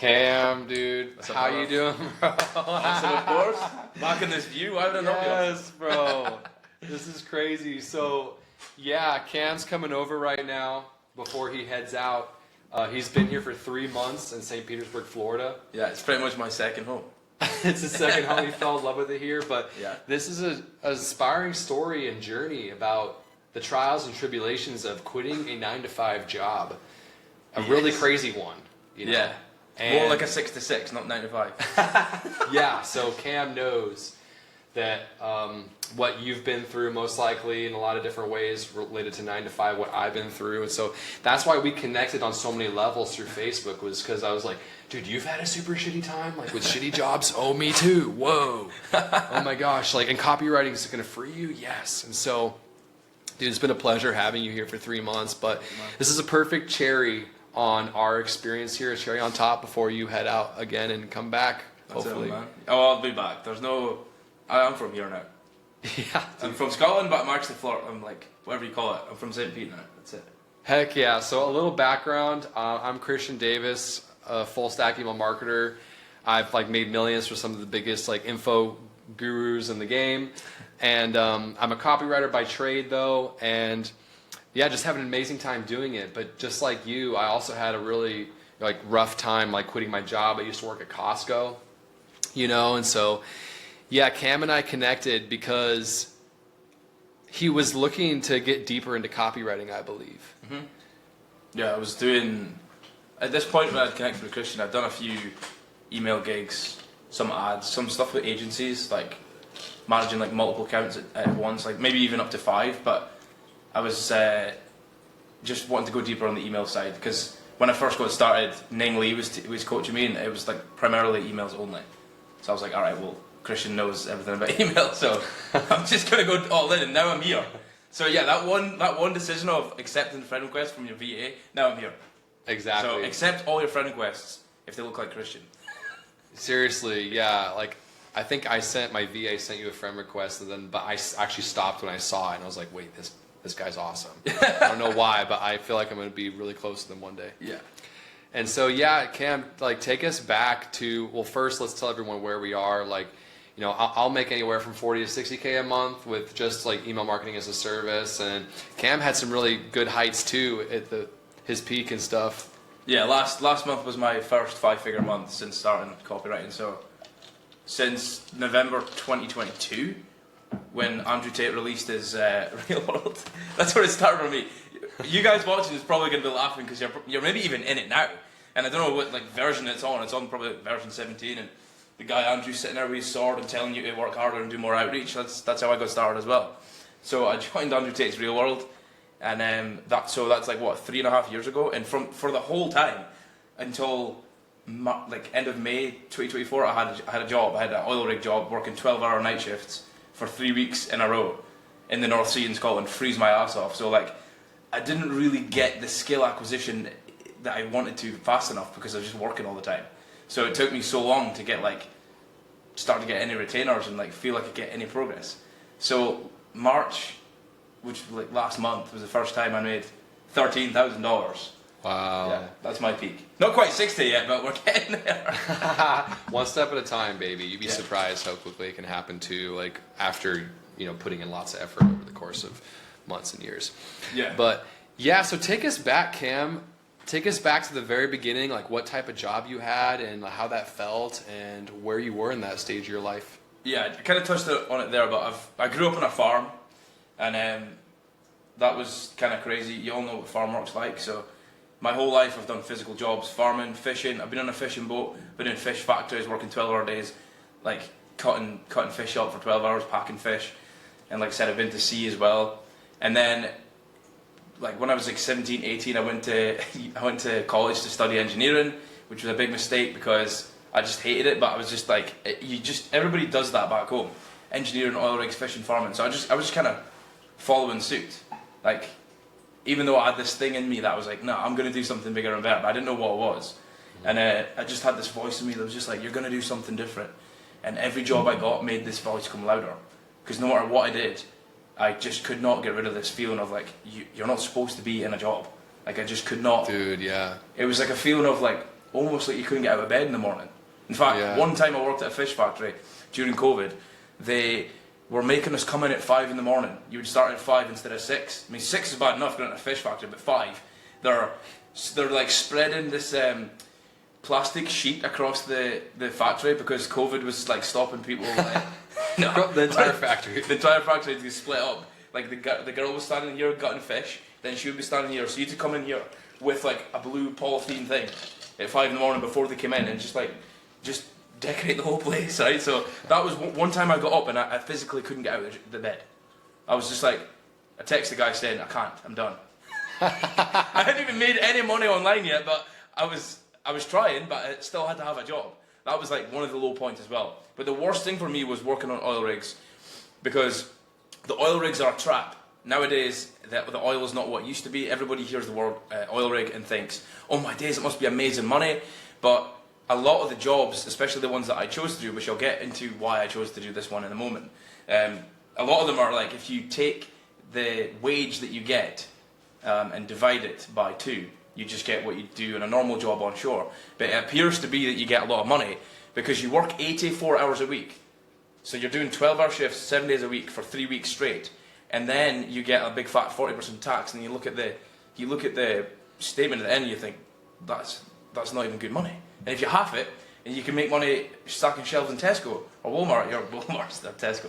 Cam, dude, how you doing, bro? Awesome, of course. Back in this view, why would I not be? Yes, bro. This is crazy. So, yeah, Cam's coming over right now before he heads out. He's been here for 3 months in St. Petersburg, Florida. Yeah, it's pretty much my second home. It's his second home. He fell in love with it here. But yeah, this is an inspiring story and journey about the trials and tribulations of quitting a 9-to-5 job. A really crazy one. You know? Yeah. And more like a 6 to 6, not 9 to 5. Yeah, so Cam knows that what you've been through most likely in a lot of different ways related to 9 to 5, what I've been through. And so that's why we connected on so many levels through Facebook, was because I was like, dude, you've had a super shitty time, like with shitty jobs? Oh, me too. Whoa. Oh my gosh. Like, and copywriting is going to free you? Yes. And so, dude, it's been a pleasure having you here for 3 months, but this is a perfect cherry on our experience here, a cherry on top before you head out again and come back, hopefully. That's it, man. Oh, I'll be back. I'm from here now. Yeah. I'm from Scotland, but I'm actually Florida. I'm like, whatever you call it. I'm from St. Pete now. That's it. Heck yeah. So a little background. I'm Christian Davis, a full stack email marketer. I've made millions for some of the biggest info gurus in the game. And I'm a copywriter by trade though. And yeah, just having an amazing time doing it. But just like you, I also had a really rough time quitting my job. I used to work at Costco, and so yeah, Cam and I connected because he was looking to get deeper into copywriting, I believe. Mm-hmm. Yeah, I was doing, at this point when I connected with Christian, I'd done a few email gigs, some ads, some stuff with agencies, managing multiple accounts at once, maybe even up to 5, but I was just wanting to go deeper on the email side, because when I first got started, Ning Lee was coaching me, and it was primarily emails only. So I was like, all right, well, Christian knows everything about email, so I'm just gonna go all in, and now I'm here. So yeah, that one decision of accepting friend requests from your VA, now I'm here. Exactly. So accept all your friend requests if they look like Christian. Seriously, yeah. I think my VA sent you a friend request, but I actually stopped when I saw it, and I was like, wait, this guy's awesome. I don't know why, but I feel like I'm going to be really close to them one day. Yeah. And so, yeah, Cam, take us back to, well, first let's tell everyone where we are. I'll make anywhere from 40 to 60K a month with just email marketing as a service. And Cam had some really good heights too at his peak and stuff. Yeah, last month was my first 5-figure month since starting copywriting. So since November 2022, when Andrew Tate released his Real World. That's where it started for me. You guys watching is probably going to be laughing because you're maybe even in it now. And I don't know what version it's on. It's on probably version 17. And the guy Andrew's sitting there with his sword and telling you to work harder and do more outreach. That's how I got started as well. So I joined Andrew Tate's Real World. And that's 3.5 years ago. And for the whole time until end of May 2024, I had a job. I had an oil rig job working 12-hour night shifts for 3 weeks in a row in the North Sea in Scotland, freeze my ass off. So I didn't really get the skill acquisition that I wanted to fast enough because I was just working all the time. So it took me so long to get start to get any retainers and feel like I get any progress. So March, which last month, was the first time I made $13,000. Wow. Yeah, that's my peak. Not quite 60 yet, but we're getting there. One step at a time, baby. You'd be surprised how quickly it can happen too, after, putting in lots of effort over the course of months and years. Yeah. But yeah, so take us back, Cam. Take us back to the very beginning, what type of job you had and how that felt and where you were in that stage of your life. Yeah, I kind of touched on it there, but I grew up on a farm, and that was kind of crazy. You all know what farm work's like, so my whole life I've done physical jobs, farming, fishing. I've been on a fishing boat, been in fish factories, working 12-hour days, cutting fish up for 12 hours, packing fish. And like I said, I've been to sea as well. And then when I was 17, 18, I went to college to study engineering, which was a big mistake because I just hated it, but I was just everybody does that back home. Engineering, oil rigs, fishing, farming. So I was just kind of following suit. Even though I had this thing in me that was no, I'm going to do something bigger and better, but I didn't know what it was. And I just had this voice in me that was just you're going to do something different. And every job I got made this voice come louder. Because no matter what I did, I just could not get rid of this feeling of you're not supposed to be in a job. I just could not. Dude, yeah. It was a feeling of almost like you couldn't get out of bed in the morning. In fact, one time I worked at a fish factory during COVID. They were making us come in at 5 in the morning. You would start at 5 instead of 6. I mean, 6 is bad enough going to a fish factory, but 5, they're like spreading this plastic sheet across the factory because COVID was like stopping people. The entire factory. The entire factory had to split up. Like the girl was standing here gutting fish, then she would be standing here. So you had to come in here with like a blue polythene thing at 5 in the morning before they came in and just decorate the whole place, right? So that was one time I got up and I physically couldn't get out of the bed. I was just like, I texted the guy saying, I can't, I'm done. I hadn't even made any money online yet, but I was trying, but I still had to have a job. That was like one of the low points as well. But the worst thing for me was working on oil rigs, because the oil rigs are a trap. Nowadays, the oil is not what it used to be. Everybody hears the word oil rig and thinks, oh my days, it must be amazing money. But a lot of the jobs, especially the ones that I chose to do, which I'll get into why I chose to do this one in a moment, a lot of them are like, if you take the wage that you get and divide it by 2, you just get what you do in a normal job on shore. But it appears to be that you get a lot of money because you work 84 hours a week. So you're doing 12-hour shifts 7 days a week for 3 weeks straight, and then you get a big fat 40% tax. And you look at the statement at the end, and you think that's not even good money. And if you half it, and you can make money stacking shelves in Tesco or Walmart, Walmart's their Tesco.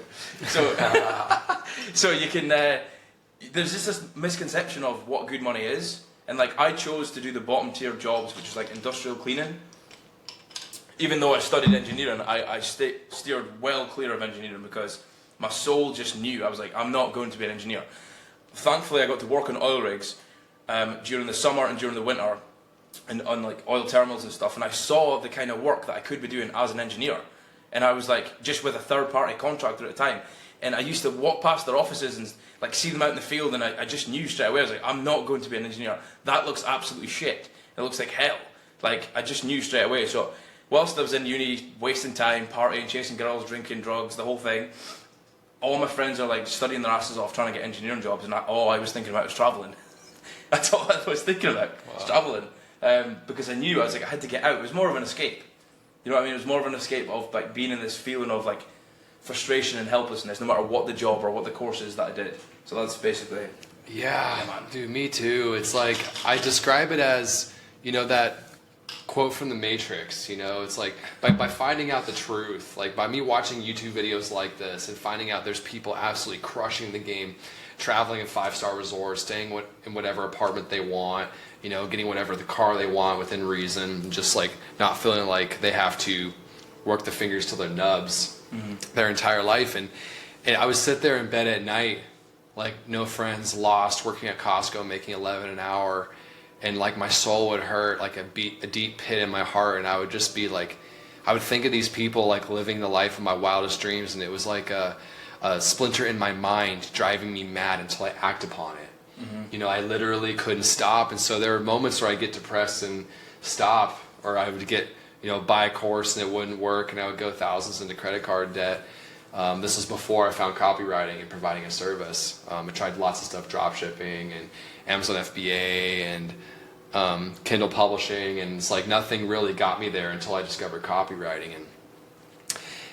So you can. There's just this misconception of what good money is, and like I chose to do the bottom tier jobs, which is like industrial cleaning. Even though I studied engineering, I steered well clear of engineering because my soul just knew. I was like, I'm not going to be an engineer. Thankfully, I got to work on oil rigs during the summer and during the winter, and on like oil terminals and stuff. And I saw the kind of work that I could be doing as an engineer. And I was like, just with a third-party contractor at the time. And I used to walk past their offices and like see them out in the field, and I just knew straight away. I was like, I'm not going to be an engineer. That looks absolutely shit. It looks like hell. Like I just knew straight away. So whilst I was in uni, wasting time, partying, chasing girls, drinking, drugs, the whole thing, all my friends are like studying their asses off trying to get engineering jobs, and all I was thinking about was travelling. That's all I was thinking about, was travelling. Because I knew I had to get out. It was more of an escape. You know what I mean? It was more of an escape of like being in this feeling of like frustration and helplessness, no matter what the job or what the course is that I did. So that's basically. Yeah, dude, me too. It's like I describe it as, that quote from The Matrix. It's like by finding out the truth, like by me watching YouTube videos like this and finding out there's people absolutely crushing the game, traveling in 5-star resorts, staying in whatever apartment they want, getting whatever the car they want within reason, just like not feeling like they have to work the fingers till their nubs their entire life. And I would sit there in bed at night, like no friends, lost, working at Costco, making $11 an hour, and like my soul would hurt, like a deep pit in my heart, and I would just be like, I would think of these people like living the life of my wildest dreams, and it was like a splinter in my mind driving me mad until I act upon it. I literally couldn't stop, and so there were moments where I get depressed and stop, or I would get, buy a course and it wouldn't work, and I would go thousands into credit card debt. This was before I found copywriting and providing a service. I tried lots of stuff, drop shipping and Amazon FBA and Kindle publishing, and it's like nothing really got me there until I discovered copywriting. And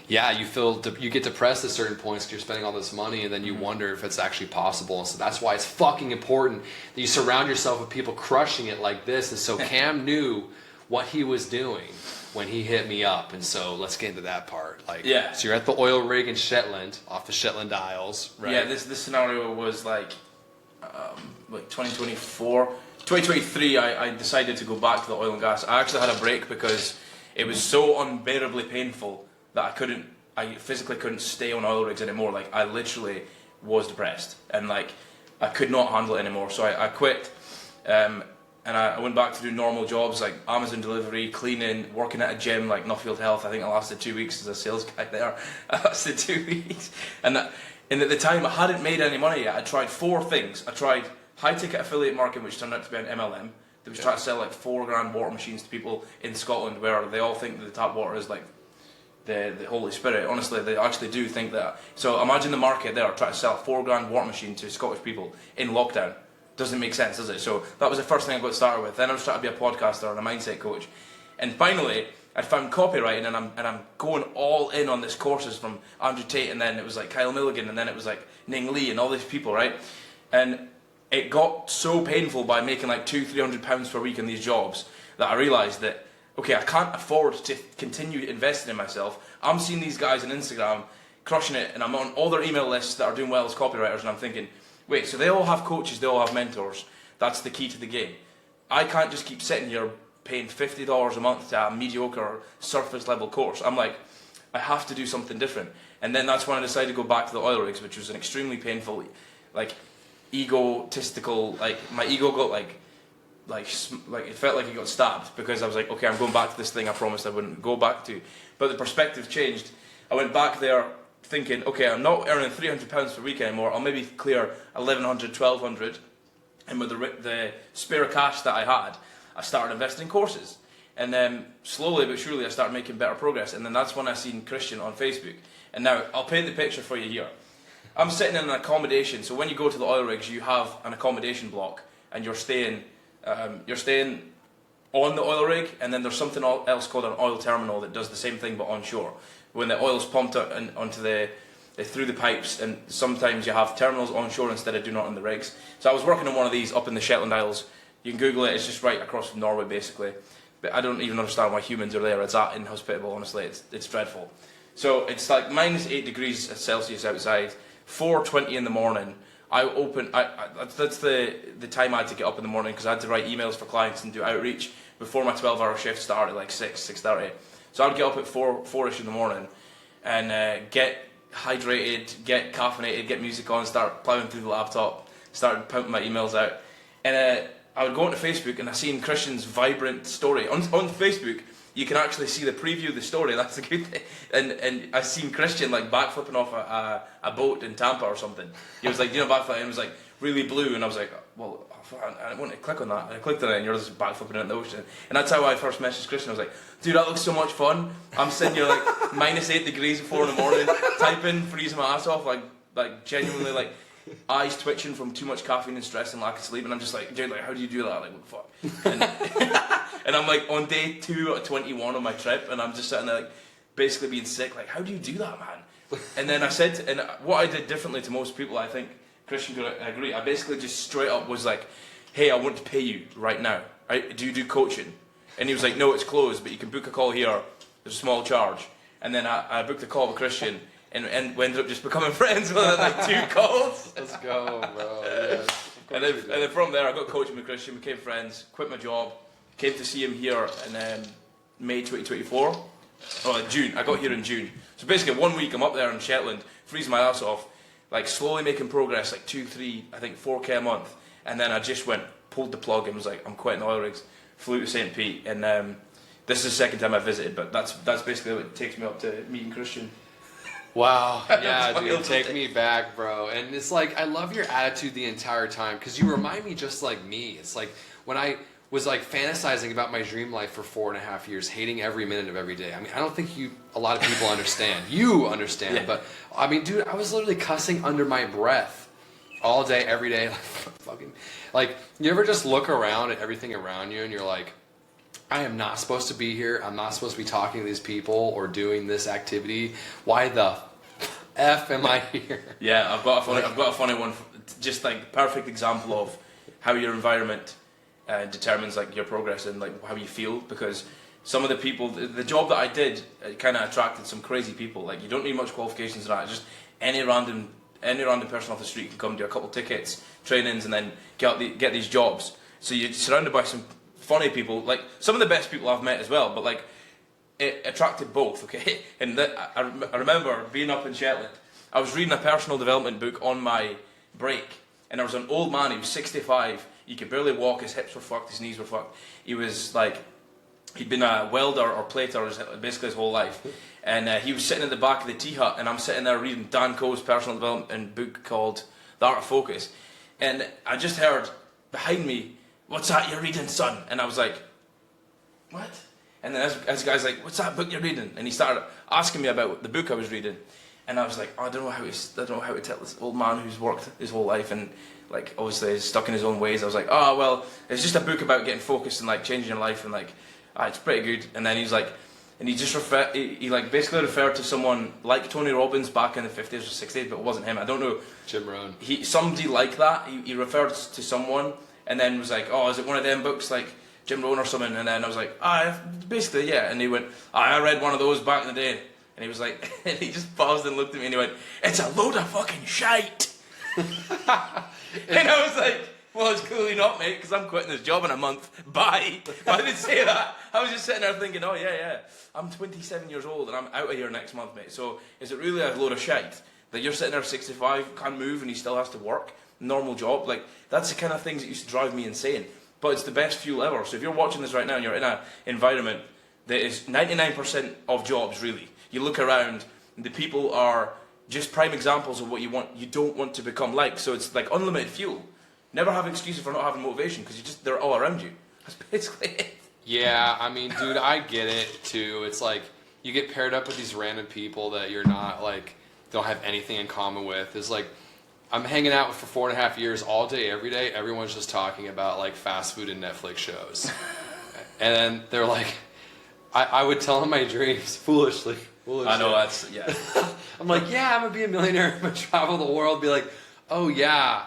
yeah, you get depressed at certain points because you're spending all this money, and then you wonder if it's actually possible. And so that's why it's fucking important that you surround yourself with people crushing it like this. And so Cam knew what he was doing when he hit me up, and so let's get into that part. So you're at the oil rig in Shetland, off the Shetland Isles, right? Yeah, this scenario was like 2024. 2023, I decided to go back to the oil and gas. I actually had a break because it was so unbearably painful that I physically couldn't stay on oil rigs anymore. Like I literally was depressed, and like I could not handle it anymore. So I quit, and I went back to do normal jobs like Amazon delivery, cleaning, working at a gym like Nuffield Health. I think I lasted 2 weeks as a sales guy there. I lasted 2 weeks, and at the time I hadn't made any money yet. I tried 4 things. I tried high ticket affiliate marketing, which turned out to be an MLM. They was trying to sell like $4,000 water machines to people in Scotland, where they all think that the tap water is like the Holy Spirit. Honestly, they actually do think that. So imagine the market there trying to sell a $4,000 water machine to Scottish people in lockdown. Doesn't make sense, does it? So that was the first thing I got started with. Then I was trying to be a podcaster and a mindset coach, And finally, I found copywriting, and I'm going all in on this courses from Andrew Tate, and then it was like Kyle Milligan, and then it was like Ning Lee, and all these people, right? And it got so painful by making like £200-300 per week in these jobs that I realised that, okay, I can't afford to continue investing in myself. I'm seeing these guys on Instagram crushing it, and I'm on all their email lists that are doing well as copywriters, and I'm thinking, wait, so they all have coaches, they all have mentors. That's the key to the game. I can't just keep sitting here paying $50 a month to a mediocre surface level course. I'm like, I have to do something different. And then that's when I decided to go back to the oil rigs, which was an extremely painful, like, egotistical, like, my ego got like it felt like it got stabbed, because I was like, okay, I'm going back to this thing I promised I wouldn't go back to. But the perspective changed. I went back there thinking, okay, I'm not earning £300 per week anymore. I'll maybe clear 1,100, 1,200. And with the spare cash that I had, I started investing in courses. And then slowly but surely I started making better progress. And then that's when I seen Christian on Facebook. And now I'll paint the picture for you here. I'm sitting in an accommodation. So when you go to the oil rigs, you have an accommodation block, and you're staying on the oil rig, and then there's something else called an oil terminal that does the same thing but onshore. When the oil's pumped out onto through the pipes, and sometimes you have terminals onshore instead of doing it on the rigs. So I was working on one of these up in the Shetland Isles. You can Google it, it's just right across from Norway basically. But I don't even understand why humans are there. It's that inhospitable, honestly, it's dreadful. So it's like -8 degrees Celsius outside, 4:20 in the morning. That's the time I had to get up in the morning, because I had to write emails for clients and do outreach before my 12-hour shift started, like 6:30. So I'd get up at 4-ish in the morning and get hydrated, get caffeinated, get music on, start plowing through the laptop, start pumping my emails out. And I would go onto Facebook, and I seen Christian's vibrant story. On Facebook, you can actually see the preview of the story. That's a good thing. And I seen Christian like backflipping off a boat in Tampa or something. He was like, backflipping, and it was like really blue, and I was like, well, I want to click on that. And I clicked on it, and you're just backflipping in the ocean. And that's how I first messaged Christian. I was like, dude, that looks so much fun. I'm sitting here like -8 degrees at 4 in the morning, typing, freezing my ass off, like genuinely like eyes twitching from too much caffeine and stress and lack of sleep. And I'm just like, dude, like, how do you do that? Like, what the fuck? And I'm like on day 2 at 21 on my trip, and I'm just sitting there like basically being sick. Like, how do you do that, man? And then I said, and what I did differently to most people, I think Christian could agree, I basically just straight up was like, hey, I want to pay you right now. Do you do coaching? And he was like, no, it's closed, but you can book a call here. There's a small charge. And then I booked a call with Christian, and we ended up just becoming friends within like 2 calls. Let's go, bro. Yes. And then from there, I got coaching with Christian, became friends, quit my job, came to see him here in May 2024. Oh, June. I got here in June. So basically, 1 week I'm up there in Shetland, freezing my ass off, like slowly making progress, like 2, 3, I think 4K a month. And then I just pulled the plug, and was like, I'm quitting the oil rigs. Flew to St. Pete, and this is the second time I visited, but that's basically what takes me up to meeting Christian. Wow, yeah, dude, take me back, bro. And it's like, I love your attitude the entire time, because you remind me just like me. It's like when I was like fantasizing about my dream life for 4.5 years, hating every minute of every day. I mean, I don't think a lot of people understand. You understand, yeah. But I mean, dude, I was literally cussing under my breath all day, every day, like fucking. Like, you ever just look around at everything around you, and you're like, I am not supposed to be here. I'm not supposed to be talking to these people or doing this activity. Why the F am I here? Yeah, I've got a funny one. Just like perfect example of how your environment determines like your progress and like how you feel. Because some of the people, the job that I did, kind of attracted some crazy people. Like, you don't need much qualifications in that. Just any random person off the street can come, do a couple tickets, trainings, and then get these jobs. So you're surrounded by some funny people, like some of the best people I've met as well, but like it attracted both, okay? And I remember being up in Shetland, I was reading a personal development book on my break, and there was an old man, he was 65, he could barely walk, his hips were fucked, his knees were fucked. He was like, he'd been a welder or plater basically his whole life. And he was sitting in the back of the tea hut, and I'm sitting there reading Dan Coe's personal development book called The Art of Focus. And I just heard behind me, "What's that you're reading, son?" And I was like, "What?" And then as the guy's like, "What's that book you're reading?" And he started asking me about the book I was reading. And I was like, oh, I don't know how to tell this old man who's worked his whole life and like obviously is stuck in his own ways. I was like, oh well, it's just a book about getting focused and like changing your life and like ah, it's pretty good. And then he's like, and he just he like basically referred to someone like Tony Robbins back in the 50s or 60s, but it wasn't him. I don't know. Jim Rohn. Somebody like that. He referred to someone, and then was like, oh, is it one of them books like Jim Rohn or something? And then I was like, basically, yeah. And he went, I read one of those back in the day. And he was like, and he just paused and looked at me and he went, it's a load of fucking shite. And I was like, well, it's clearly not, mate, because I'm quitting this job in a month. Bye. But I didn't say that. I was just sitting there thinking, oh, yeah. I'm 27 years old and I'm out of here next month, mate. So is it really a load of shite that you're sitting there 65, can't move, and he still has to work? Normal job? Like, that's the kind of things that used to drive me insane. But it's the best fuel ever. So if you're watching this right now and you're in an environment that is 99% of jobs, really, you look around, and the people are just prime examples of what you don't want to become like. So it's like unlimited fuel. Never have excuses for not having motivation because they're all around you. That's basically it. Yeah, I mean, dude, I get it too. It's like you get paired up with these random people that you're not like, don't have anything in common with. It's like I'm hanging out for 4.5 years all day, every day. Everyone's just talking about like fast food and Netflix shows. And then they're like, I would tell them my dreams foolishly. I know, that's, yeah. I'm like, yeah, I'm going to be a millionaire. I'm going to travel the world. Be like, oh, yeah,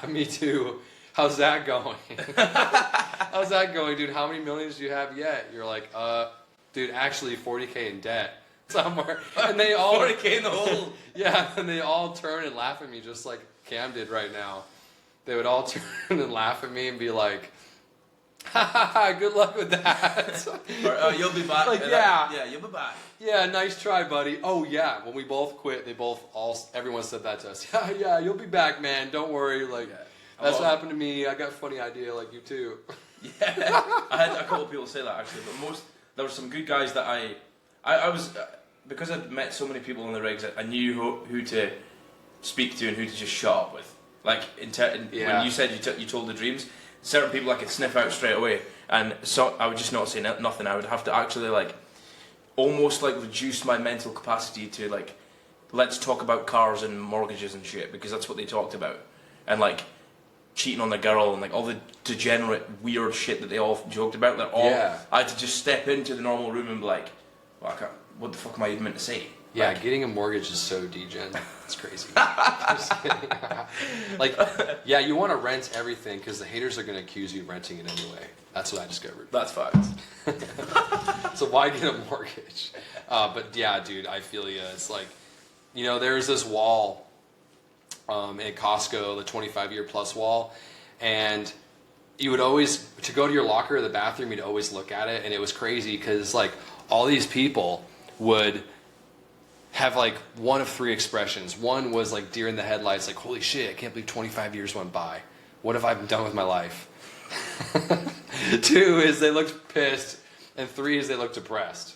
me too. How's that going? How's that going, dude? How many millions do you have yet? You're like, dude, actually 40K in debt somewhere. And they all 40K in the hole. Yeah, and they all turn and laugh at me just like Cam did right now. They would all turn and laugh at me and be like, ha ha ha, good luck with that. Or, you'll be back. Like, yeah, you'll be back. Yeah, nice try, buddy. Oh yeah, when we both quit, everyone said that to us. Yeah, you'll be back, man. Don't worry. Like, that's what happened to me. I got a funny idea, like you too. Yeah, I had a couple of people say that actually, but there were some good guys that I was because I'd met so many people in the rigs. I knew who to speak to and who to just shut up with. Like when you said you told the dreams, certain people I could sniff out straight away, and so I would just not say nothing. I would have to actually like almost like reduce my mental capacity to like, let's talk about cars and mortgages and shit, because that's what they talked about, and like cheating on the girl and like all the degenerate weird shit that they all joked about. I had to just step into the normal room and be like, well, what the fuck am I even meant to say? Yeah, like, getting a mortgage is so degen. It's crazy. Just kidding. Like, yeah, you want to rent everything because the haters are going to accuse you of renting it anyway. That's what I discovered. That's facts. So why get a mortgage? But yeah, dude, I feel you. It's like, you know, there's this wall at Costco, the 25-year plus wall, and you would always, to go to your locker or the bathroom, you'd always look at it, and it was crazy because like all these people would have like one of three expressions. One was like deer in the headlights, like, holy shit, I can't believe 25 years went by. What have I done with my life? 2 is they looked pissed, and 3 is they looked depressed.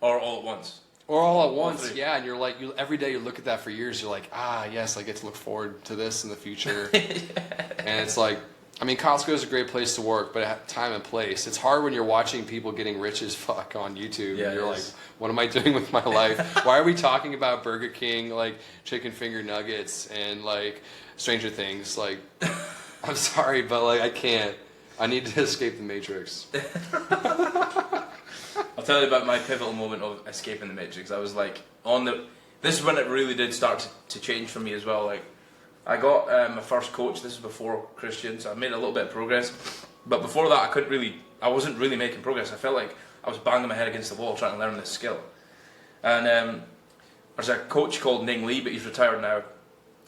Or all at once. Or all at once, yeah. And you're like, every day you look at that for years, you're like, yes, I get to look forward to this in the future. And it's like, I mean, Costco is a great place to work, but at time and place. It's hard when you're watching people getting rich as fuck on YouTube. Yeah, and you're like, what am I doing with my life? Why are we talking about Burger King, like chicken finger nuggets and like Stranger Things? Like, I'm sorry, but like I can't. I need to escape the Matrix. I'll tell you about my pivotal moment of escaping the Matrix. I was like, this is when it really did start to change for me as well. Like, I got my first coach. This is before Christian, so I made a little bit of progress. But before that, I wasn't really making progress. I felt like I was banging my head against the wall trying to learn this skill. And there's a coach called Ning Lee, but he's retired now.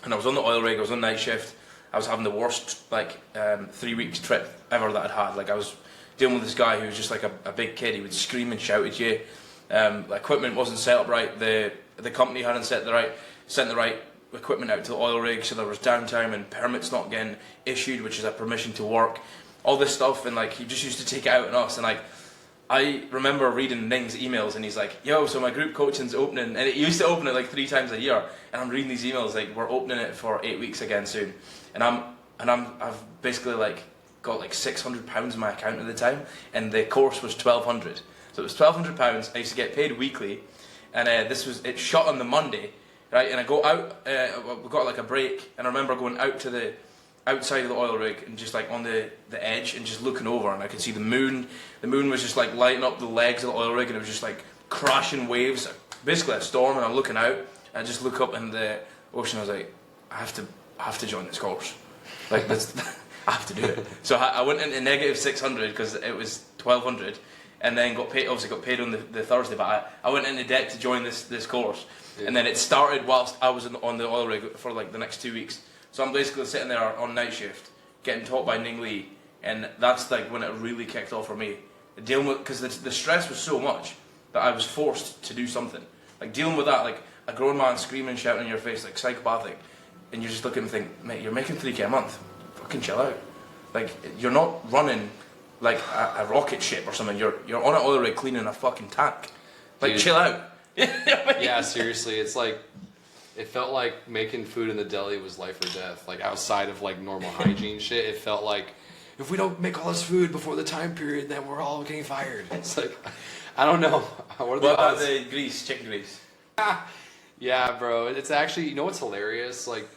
And I was on the oil rig, I was on night shift. I was having the worst 3-week trip ever that I'd had. Like, I was dealing with this guy who was just like a big kid. He would scream and shout at you. The equipment wasn't set up right. The company hadn't sent the right equipment out to the oil rig, so there was downtime and permits not getting issued, which is a permission to work. All this stuff, and like he just used to take it out on us. And like, I remember reading Ning's emails, and he's like, "Yo, so my group coaching's opening," and he used to open it like 3 times a year. And I'm reading these emails like, "We're opening it for 8 weeks again soon," and I've basically like got like £600 in my account at the time, and the course was £1,200. So it was £1,200. I used to get paid weekly, and it shot on the Monday, right? And I go out, we got like a break, and I remember going out to outside of the oil rig and just like on the edge and just looking over, and I could see the moon. The moon was just like lighting up the legs of the oil rig, and it was just like crashing waves, basically a storm. And I'm looking out, and I just look up in the ocean. I was like, I have to join this course. Like that's, I have to do it. So I went into -600 because it was 1200, and then got paid. Obviously got paid on the Thursday, but I went into debt to join this course. Yeah. And then it started whilst I was on the oil rig for like the next 2 weeks. So I'm basically sitting there on night shift, getting taught by Ning Lee, and that's like when it really kicked off for me. Dealing with, because the stress was so much that I was forced to do something. Like dealing with that, like a grown man screaming and shouting in your face, like psychopathic, and you're just looking and think, mate, you're making 3K a month. Fucking chill out. Like you're not running like a rocket ship or something. You're on an oil rig cleaning a fucking tank. Like chill out. Yeah, seriously, it's like. It felt like making food in the deli was life or death. Like outside of like normal hygiene shit, it felt like if we don't make all this food before the time period, then we're all getting fired. It's like, I don't know. What about the grease, chicken grease? Yeah, bro. It's actually, you know what's hilarious? Like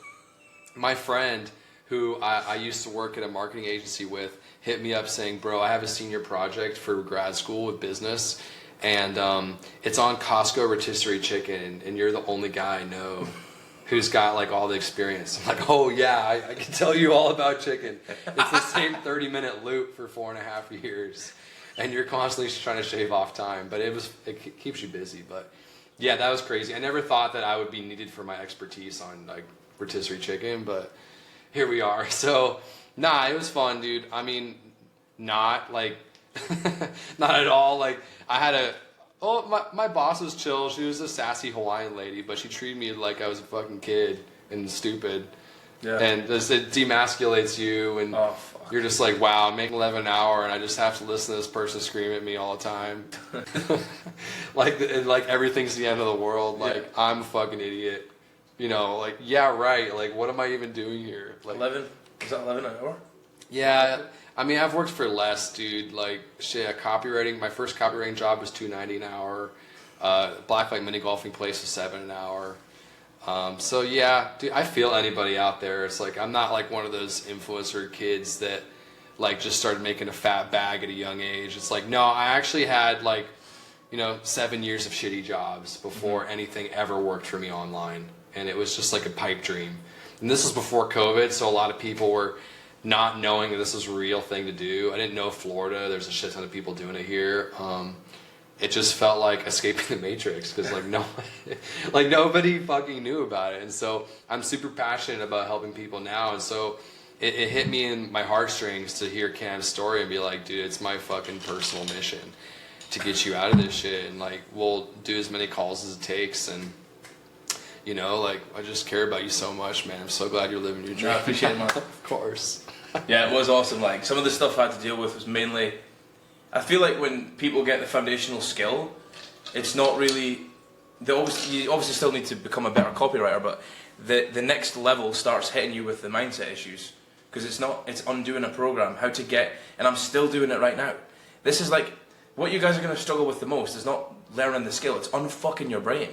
my friend who I used to work at a marketing agency with hit me up saying, bro, I have a senior project for grad school with business. And it's on Costco rotisserie chicken, and you're the only guy I know who's got like all the experience. I'm like, oh yeah, I can tell you all about chicken. It's the same 30-minute loop for 4.5 years, and you're constantly trying to shave off time, but it keeps you busy. But yeah, that was crazy. I never thought that I would be needed for my expertise on like rotisserie chicken, but here we are. So nah, it was fun, dude. I mean, not like. Not at all. Like I had my boss was chill. She was a sassy Hawaiian lady, but she treated me like I was a fucking kid and stupid. Yeah. And it demasculates you, and you're just like, wow, I'm making 11 an hour, and I just have to listen to this person scream at me all the time. like everything's the end of the world. Like I'm a fucking idiot. You know, like yeah, right. Like what am I even doing here? Like 11. Is that 11 an hour? Yeah. I mean, I've worked for less, dude. Like, shit, copywriting. My first copywriting job was $2.90 an hour. Blacklight mini golfing place was $7 an hour. So yeah, dude, I feel anybody out there. It's like I'm not like one of those influencer kids that like just started making a fat bag at a young age. It's like no, I actually had like 7 years of shitty jobs before anything ever worked for me online, and it was just like a pipe dream. And this was before COVID, so a lot of people were not knowing that this was a real thing to do. I didn't know Florida. There's a shit ton of people doing it here. It just felt like escaping the Matrix because like nobody fucking knew about it. And so I'm super passionate about helping people now. And so it hit me in my heartstrings to hear Cam's story and be like, dude, it's my fucking personal mission to get you out of this shit. And like, we'll do as many calls as it takes. And like I just care about you so much, man. I'm so glad you're living your dream. I appreciate it, man. Of course. Yeah, it was awesome. Like some of the stuff I had to deal with was mainly, I feel like when people get the foundational skill, it's not really. You obviously still need to become a better copywriter, but the next level starts hitting you with the mindset issues because it's undoing a program, how to get, and I'm still doing it right now. This is like what you guys are going to struggle with the most is not learning the skill; it's unfucking your brain.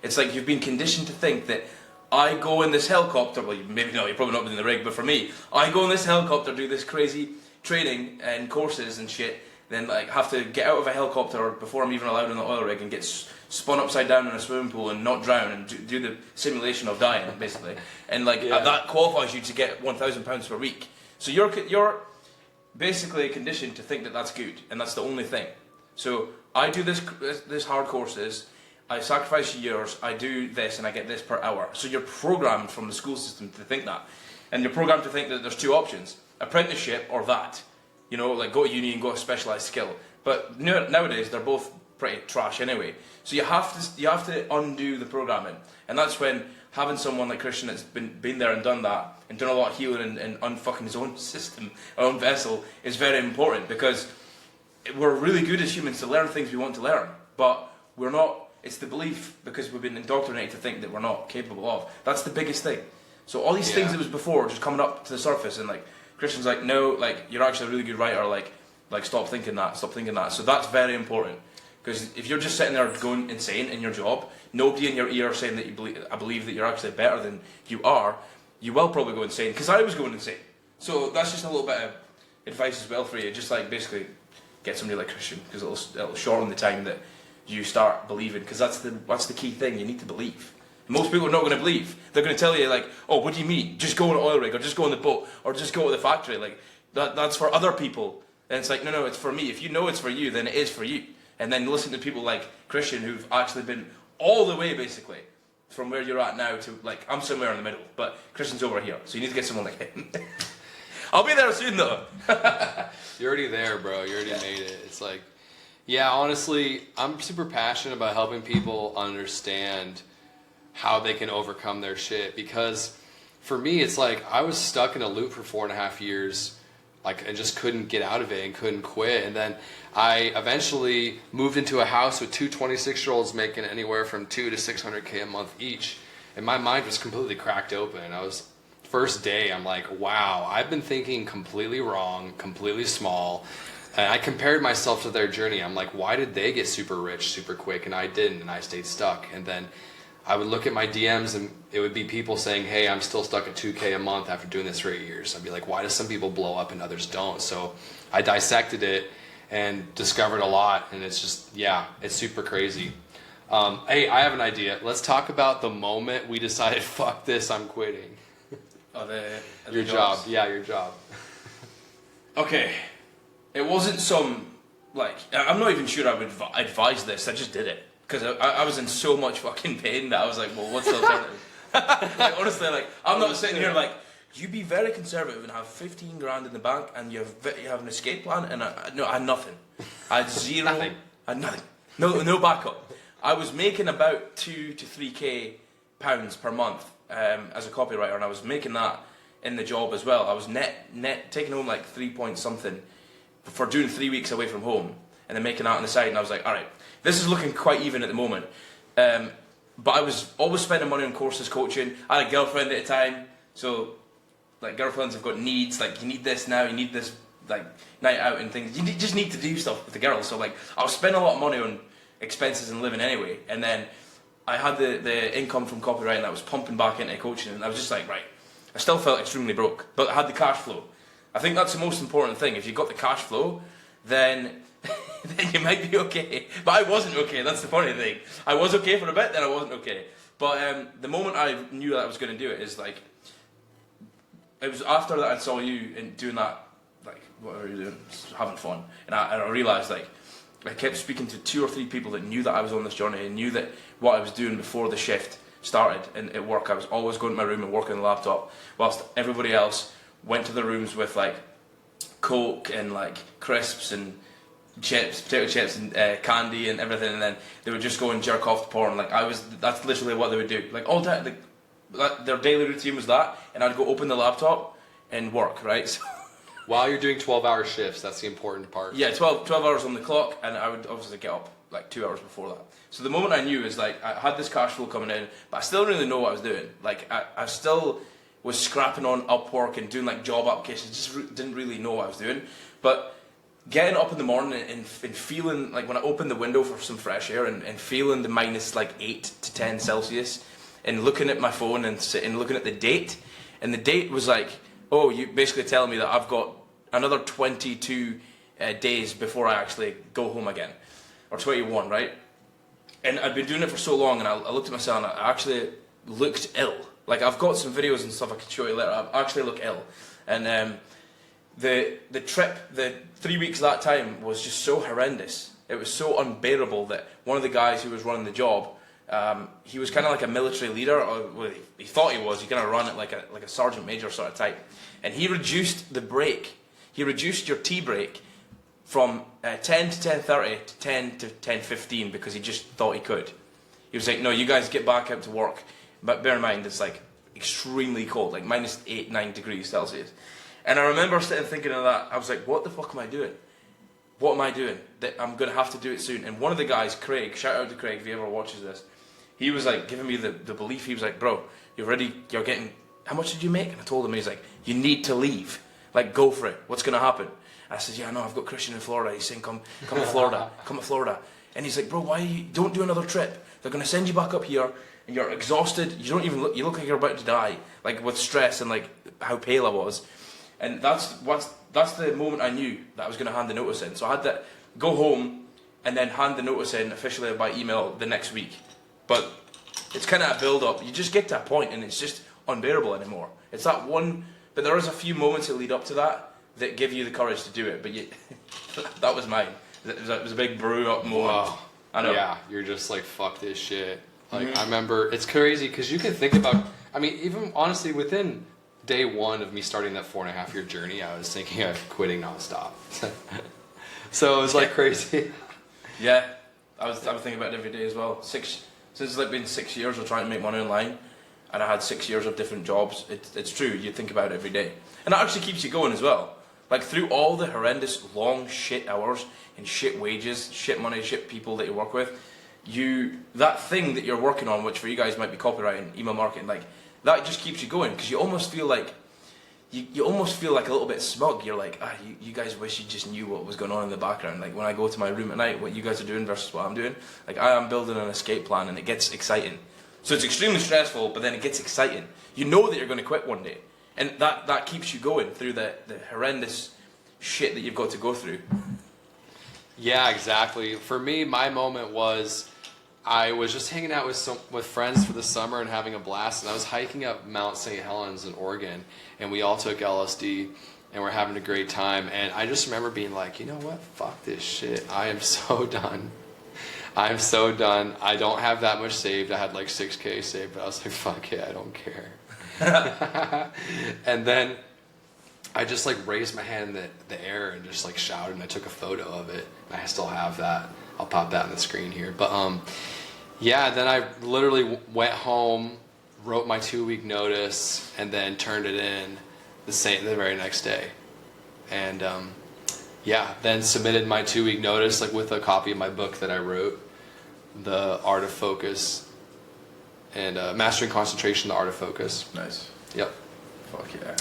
It's like you've been conditioned to think that. I go in this helicopter, well maybe not, you're probably not in the rig, but for me, I go in this helicopter, do this crazy training and courses and shit, then like have to get out of a helicopter before I'm even allowed on the oil rig and get spun upside down in a swimming pool and not drown and do the simulation of dying, basically. And like that qualifies you to get £1,000 per week. So you're basically conditioned to think that that's good, and that's the only thing. So I do this hard courses, I sacrifice years, I do this, and I get this per hour. So you're programmed from the school system to think that. And you're programmed to think that there's two options, apprenticeship or that. Like go to uni and go to a specialised skill. But nowadays, they're both pretty trash anyway. So you have to undo the programming. And that's when having someone like Christian that's been there and done that, and done a lot of healing and unfucking his own system, our own vessel, is very important. Because we're really good as humans to learn things we want to learn. But we're not. It's the belief, because we've been indoctrinated to think that we're not capable of. That's the biggest thing. So all these things that was before just coming up to the surface, and like Christian's like, no, like you're actually a really good writer. Like stop thinking that. So that's very important, because if you're just sitting there going insane in your job, nobody in your ear saying that I believe that you're actually better than you are, you will probably go insane. Because I was going insane. So that's just a little bit of advice as well for you. Just like basically get somebody like Christian, because it'll shorten the time that you start believing. Because that's the key thing. You need to believe. Most people are not going to believe. They're going to tell you like, oh, what do you mean? Just go on an oil rig, or just go on the boat, or just go to the factory. Like that's for other people. And it's like, no, it's for me. If you know it's for you, then it is for you. And then listen to people like Christian who've actually been all the way basically from where you're at now to like, I'm somewhere in the middle, but Christian's over here. So you need to get someone like him. I'll be there soon though. You're already there, bro. You already made it. It's like, yeah, honestly, I'm super passionate about helping people understand how they can overcome their shit. Because for me, it's like I was stuck in a loop for 4.5 years. Like, I just couldn't get out of it and couldn't quit. And then I eventually moved into a house with two 26-year-olds making anywhere from $200 to $600K a month each. And my mind was completely cracked open. First day, I'm like, wow, I've been thinking completely wrong, completely small. And I compared myself to their journey. I'm like, why did they get super rich super quick and I didn't, and I stayed stuck? And then I would look at my DMs and it would be people saying, hey, I'm still stuck at 2K a month after doing this for 8 years. I'd be like, why do some people blow up and others don't? So I dissected it and discovered a lot, and it's just, yeah, it's super crazy. Hey, I have an idea. Let's talk about the moment we decided, fuck this, I'm quitting. Oh, your job. Yeah, your job. Okay. It wasn't some, like, I'm not even sure I would advise this, I just did it. Because I was in so much fucking pain that I was like, well, what's the alternative? Like, honestly, like, I'm not sitting here like, you be very conservative and have 15 grand in the bank and you have an escape plan, and I had nothing. I had zero. Nothing. I had nothing. No backup. I was making about 2 to 3K pounds per month as a copywriter, and I was making that in the job as well. I was net taking home like 3 point something for doing 3 weeks away from home, and then making that on the side, and I was like, alright, this is looking quite even at the moment. But I was always spending money on courses, coaching. I had a girlfriend at the time, so like girlfriends have got needs, like you need this now, you need this like night out and things. Just need to do stuff with the girls. So like I was spending a lot of money on expenses and living anyway, and then I had the income from copywriting that was pumping back into coaching, and I was just like, right, I still felt extremely broke, but I had the cash flow. I think that's the most important thing. If you've got the cash flow, then then you might be okay. But I wasn't okay, that's the funny thing. I was okay for a bit, then I wasn't okay. But the moment I knew that I was going to do it is like, it was after that I saw you and doing that, like, whatever you're doing, having fun. And I realised, like, I kept speaking to 2 or 3 people that knew that I was on this journey and knew that what I was doing before the shift started and at work. I was always going to my room and working on the laptop, whilst everybody else went to their rooms with, like, Coke and, like, crisps and chips, potato chips and candy and everything, and then they would just go and jerk off to porn. Like, that's literally what they would do. Like, all day, their daily routine was that, and I'd go open the laptop and work, right? So While you're doing 12-hour shifts, that's the important part. yeah, 12 hours on the clock, and I would obviously get up like 2 hours before that. So the moment I knew is like, I had this cash flow coming in, but I still didn't really know what I was doing. Like, I still was scrapping on Upwork and doing like job applications, just didn't really know what I was doing. But getting up in the morning and feeling like, when I opened the window for some fresh air and feeling the minus like 8 to 10 Celsius, and looking at my phone and looking at the date, and the date was like, oh, you basically telling me that I've got another 22 days before I actually go home again, or 21, right? And I'd been doing it for so long, and I looked at myself and I actually looked ill. Like, I've got some videos and stuff I can show you later. I actually look ill. And the trip, the 3 weeks that time was just so horrendous. It was so unbearable that one of the guys who was running the job, he was kind of like a military leader, or well, he thought he was. He kind of ran it like a sergeant major sort of type. And he reduced the break. He reduced your tea break from 10 to 10:30 to 10 to 10:15 because he just thought he could. He was like, no, you guys get back out to work. But bear in mind, it's like extremely cold, like minus 8, 9 degrees Celsius. And I remember sitting thinking of that. I was like, what the fuck am I doing? What am I doing? That I'm going to have to do it soon. And one of the guys, Craig, shout out to Craig if he ever watches this, he was like giving me the belief. He was like, bro, you're getting, how much did you make? And I told him, and he's like, you need to leave. Like, go for it. What's going to happen? I said, yeah, no, I've got Christian in Florida. He's saying, come to Florida. Come to Florida. And he's like, bro, don't do another trip. They're going to send you back up here, and you're exhausted. You look like you're about to die, like with stress and like how pale I was. And that's the moment I knew that I was going to hand the notice in. So I had to go home and then hand the notice in officially by email the next week. But it's kind of a build-up. You just get to a point and it's just unbearable anymore. It's that one, but there is a few moments that lead up to that give you the courage to do it. But that was mine. It was a big brew-up moment. Wow. I know. Yeah, you're just like, fuck this shit. Like, I remember, it's crazy because you can think about, I mean, even honestly, within day one of me starting that 4.5-year journey, I was thinking of quitting nonstop. So it was like crazy. Yeah, I was thinking about it every day as well. Since it's like been 6 years of trying to make money online, and I had 6 years of different jobs. It's true, you think about it every day, and it actually keeps you going as well. Like through all the horrendous long shit hours and shit wages, shit money, shit people that you work with, that thing that you're working on, which for you guys might be copywriting, email marketing, like that just keeps you going because you almost feel like you almost feel like a little bit smug. You're like, you guys wish you just knew what was going on in the background. Like when I go to my room at night, what you guys are doing versus what I'm doing. Like I am building an escape plan and it gets exciting. So it's extremely stressful, but then it gets exciting. You know that you're going to quit one day. And that keeps you going through the horrendous shit that you've got to go through. Yeah, exactly. For me, my moment was I was just hanging out with friends for the summer and having a blast, and I was hiking up Mount St. Helens in Oregon, and we all took LSD, and we're having a great time, and I just remember being like, you know what, fuck this shit, I am so done. I'm so done. I don't have that much saved. I had like $6,000 saved, but I was like, fuck it, I don't care. And then I just like raised my hand in the air and just like shouted, and I took a photo of it. I still have that. I'll pop that on the screen here. But yeah, then I literally went home, wrote my 2-week notice, and then turned it in the very next day. And yeah, then submitted my 2-week notice like with a copy of my book that I wrote, The Art of Focus, and Mastering Concentration, The Art of Focus. Nice. Yep. Fuck yeah.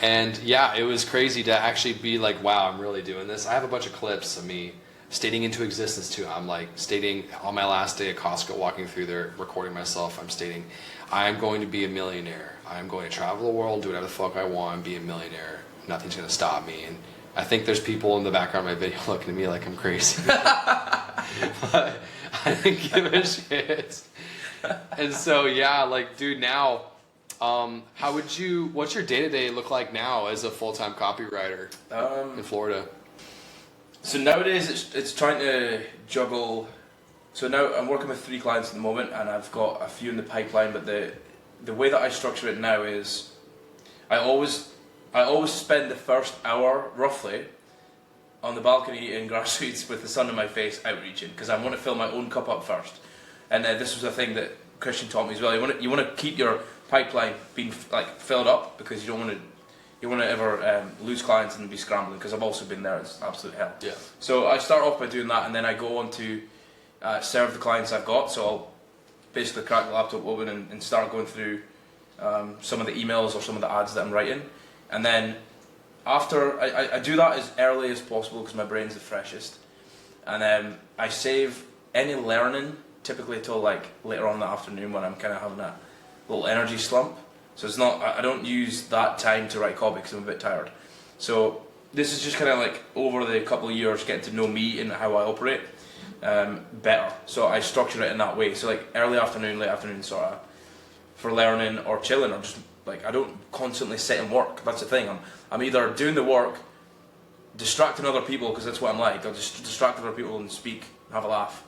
And yeah, it was crazy to actually be like, wow, I'm really doing this. I have a bunch of clips of me stating into existence too. I'm like stating on my last day at Costco, walking through there, recording myself, I'm stating, I'm going to be a millionaire. I'm going to travel the world, do whatever the fuck I want, and be a millionaire. Nothing's going to stop me. And I think there's people in the background of my video looking at me like I'm crazy. But I didn't give a shit. And so yeah, like dude, now what's your day-to-day look like now as a full-time copywriter in Florida? So nowadays it's trying to juggle. So now I'm working with 3 clients at the moment, and I've got a few in the pipeline. But the way that I structure it now is I always spend the first hour roughly on the balcony in grassroots with the sun in my face, outreaching, because I want to fill my own cup up first. And this was a thing that Christian taught me as well. You want to keep your pipeline being like filled up, because you don't want to ever lose clients and be scrambling, because I've also been there. It's absolute hell. Yeah. So I start off by doing that, and then I go on to serve the clients I've got. So I'll basically crack the laptop open and start going through some of the emails or some of the ads that I'm writing, and then after I do that as early as possible because my brain's the freshest, and then I save any learning typically till like later on in the afternoon when I'm kind of having that little energy slump. So it's not, I don't use that time to write copy because I'm a bit tired. So this is just kind of like over the couple of years getting to know me and how I operate better. So I structure it in that way. So like early afternoon, late afternoon sort of for learning or chilling, or just like I don't constantly sit and work. That's the thing. I'm either doing the work, distracting other people because that's what I'm like. I'll just distract other people and speak, have a laugh,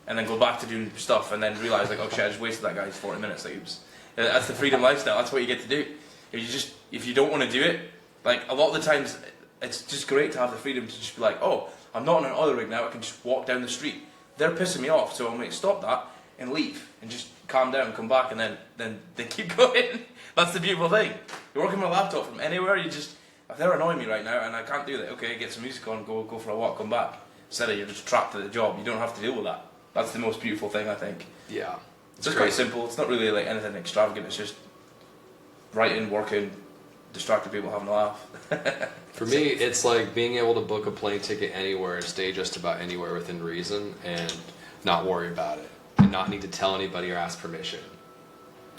and then go back to doing stuff, and then realise like, oh shit, I just wasted that guy's 40 minutes. Like, oops. That's the freedom lifestyle. That's what you get to do. If you don't want to do it, like a lot of the times, it's just great to have the freedom to just be like, oh, I'm not on an oil rig now. I can just walk down the street. They're pissing me off, so I'm going to stop that and leave and just calm down and come back, and then they keep going. That's the beautiful thing. You're working on a laptop from anywhere. If they're annoying me right now and I can't do that, okay, get some music on, go for a walk, come back. Instead of you're just trapped at the job. You don't have to deal with that. That's the most beautiful thing, I think. Yeah. It's just quite simple. It's not really like anything extravagant. It's just writing, working, distracting people, having a laugh. For me, it's like being able to book a plane ticket anywhere and stay just about anywhere within reason and not worry about it and not need to tell anybody or ask permission.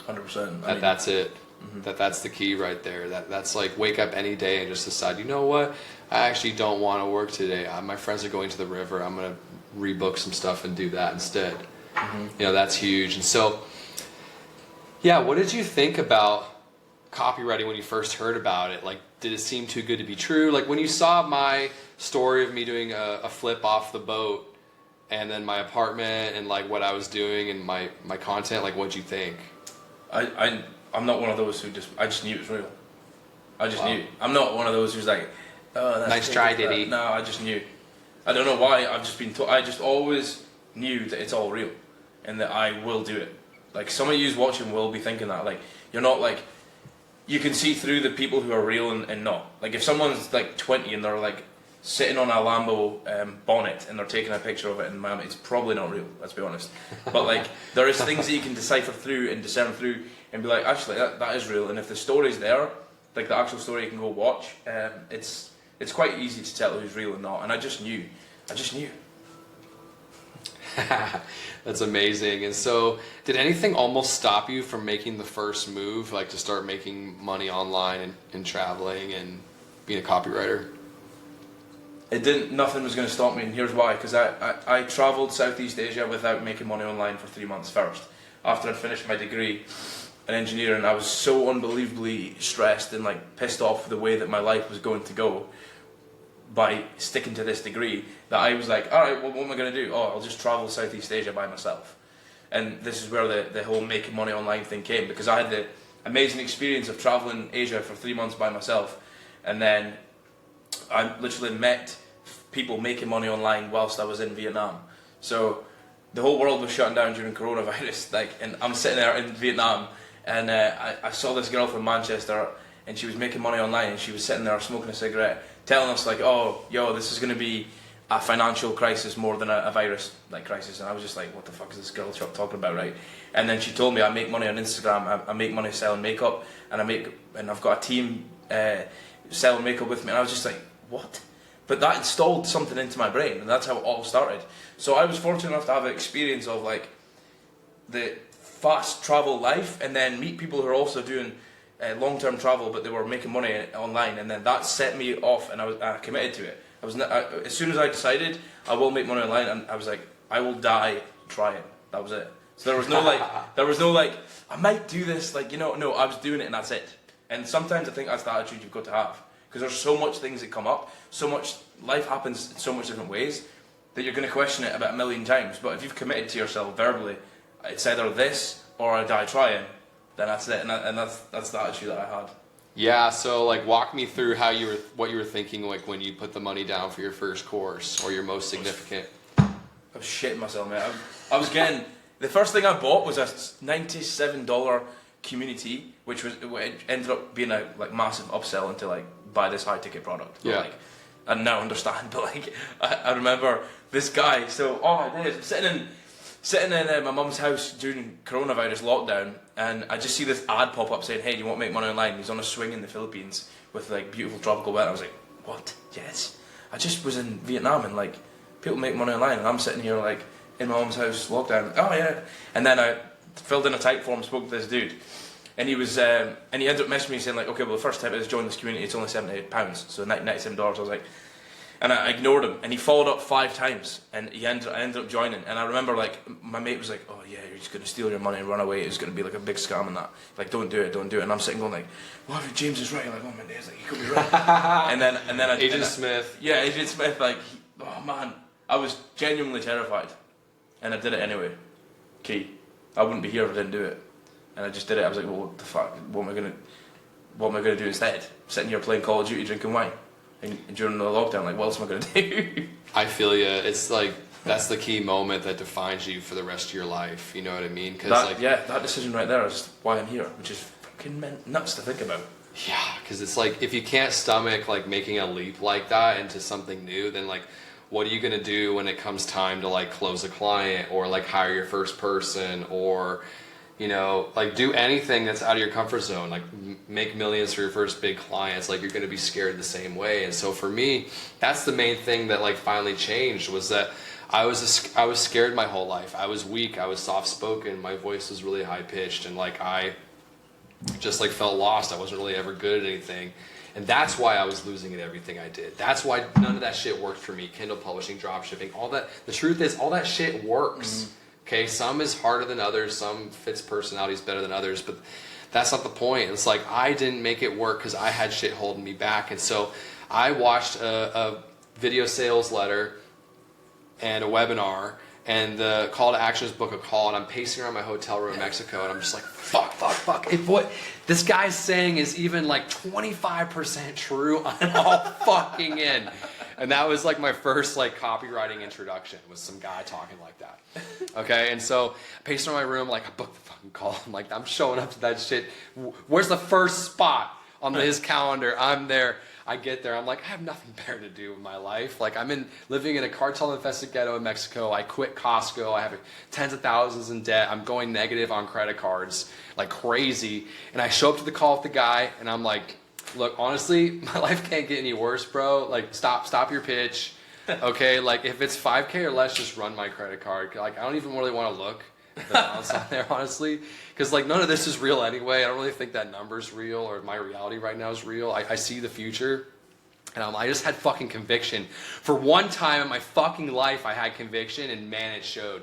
100%. That's it. That's the key right there. That's like wake up any day and just decide, you know what, I actually don't want to work today. My friends are going to the river. I'm gonna rebook some stuff and do that instead. You know, that's huge. And so, yeah, what did you think about copywriting when you first heard about it? Like, did it seem too good to be true? Like when you saw my story of me doing a flip off the boat, and then my apartment and like what I was doing and my content, like what'd you think? I'm not one of those who I just knew it was real. I just knew. I'm not one of those who's like, oh, that's nice try, Diddy. No, I just knew. I don't know why. I've just been told. I just always knew that it's all real, and that I will do it. Like some of you watching will be thinking that. Like you're not like, you can see through the people who are real and not. Like if someone's like 20 and they're like sitting on a Lambo bonnet and they're taking a picture of it in Miami, it's probably not real, let's be honest. But like there is things that you can decipher through and discern through and be like, actually that is real. And if the story's there, like the actual story you can go watch, it's quite easy to tell who's real and not. And I just knew. That's amazing. And so did anything almost stop you from making the first move, like to start making money online and traveling and being a copywriter? It didn't. Nothing was going to stop me, and here's why. Because I travelled Southeast Asia without making money online for 3 months first. After I'd finished my degree in engineering, I was so unbelievably stressed and like pissed off with the way that my life was going to go by sticking to this degree that I was like, all right, well, what am I going to do? Oh, I'll just travel Southeast Asia by myself. And this is where the whole making money online thing came, because I had the amazing experience of travelling Asia for 3 months by myself, and then I literally met people making money online whilst I was in Vietnam. So the whole world was shutting down during coronavirus, like, and I'm sitting there in Vietnam, and I saw this girl from Manchester, and she was making money online, and she was sitting there smoking a cigarette, telling us like, oh, yo, this is going to be a financial crisis more than a virus like crisis. And I was just like, what the fuck is this girl talking about, right? And then she told me I make money on Instagram, I make money selling makeup, and I've got a team selling makeup with me, and I was just like, what? But that installed something into my brain, and that's how it all started. So I was fortunate enough to have an experience of like the fast travel life, and then meet people who are also doing long-term travel, but they were making money online, and then that set me off, and I committed to it. As soon as I decided I will make money online, and I was like, I will die trying. That was it. So there was no like, I might do this, like, you know, no, I was doing it, and that's it. And sometimes I think that's the attitude you've got to have. Because there's so much things that come up, so much life happens in so much different ways that you're going to question it about a million times. But if you've committed to yourself verbally, it's either this or I die trying, then that's it. And that's the attitude that I had. Yeah. So like, walk me through what you were thinking like when you put the money down for your first course or your most significant. I was shitting myself, man. I was getting the first thing I bought was a $97 community, which ended up being a like massive upsell into like, buy this high ticket product. Yeah. Like, I now understand, but like I remember this guy. So all I did is sitting in my mum's house during coronavirus lockdown, and I just see this ad pop up saying, "Hey, do you want to make money online?" He's on a swing in the Philippines with like beautiful tropical weather. I was like, "What? Yes." I just was in Vietnam, and like people make money online, and I'm sitting here like in my mum's house lockdown. Oh yeah. And then I filled in a type form, spoke to this dude. And he was, and he ended up messaging me saying like, okay, well the first step is join this community. It's only £78, so $97. I was like, and I ignored him. And he followed up 5 times, and I ended up joining. And I remember like my mate was like, oh yeah, you're just gonna steal your money and run away. It's gonna be like a big scam and that. Like don't do it. And I'm sitting going like, well, if James is right, like oh my days, like he could be right. and then Agent Smith. Yeah, Agent Smith. Like, oh man, I was genuinely terrified, and I did it anyway. Key, I wouldn't be here if I didn't do it. And I just did it. I was like, well, what the fuck? What am I gonna do instead? Sitting here playing Call of Duty, drinking wine, and during the lockdown, like, what else am I gonna do? I feel you. It's like that's the key moment that defines you for the rest of your life. You know what I mean? Because that decision right there is why I'm here, which is fucking nuts to think about. Yeah, because it's like if you can't stomach like making a leap like that into something new, then like, what are you gonna do when it comes time to like close a client or like hire your first person or you know, like do anything that's out of your comfort zone, like make millions for your first big clients, like you're going to be scared the same way. And so for me, that's the main thing that like finally changed was that I was scared my whole life. I was weak. I was soft spoken. My voice was really high pitched. And like I just like felt lost. I wasn't really ever good at anything. And that's why I was losing at everything I did. That's why none of that shit worked for me. Kindle publishing, drop shipping, all that. The truth is, all that shit works. Okay, some is harder than others. Some fits personalities better than others. But that's not the point. It's like I didn't make it work because I had shit holding me back. And so I watched a video sales letter and a webinar. And the call to action is book a call, and I'm pacing around my hotel room in Mexico, and I'm just like, fuck. If what this guy's saying is even like 25% true, I'm all fucking in. And that was like my first like copywriting introduction, was some guy talking like that. Okay, and so I paced around my room, like I booked the fucking call. I'm like, I'm showing up to that shit. Where's the first spot on his calendar? I'm there. I get there, I'm like, I have nothing better to do with my life. Like, living in a cartel-infested ghetto in Mexico. I quit Costco. I have tens of thousands in debt. I'm going negative on credit cards, like crazy. And I show up to the call with the guy, and I'm like, look, honestly, my life can't get any worse, bro. Like, stop your pitch. Okay, like, if it's 5K or less, just run my credit card. Like, I don't even really want to look at the balance on there, honestly. Because, like, none of this is real anyway. I don't really think that number's real, or my reality right now is real. I see the future. And I just had fucking conviction. For one time in my fucking life, I had conviction, and man, it showed.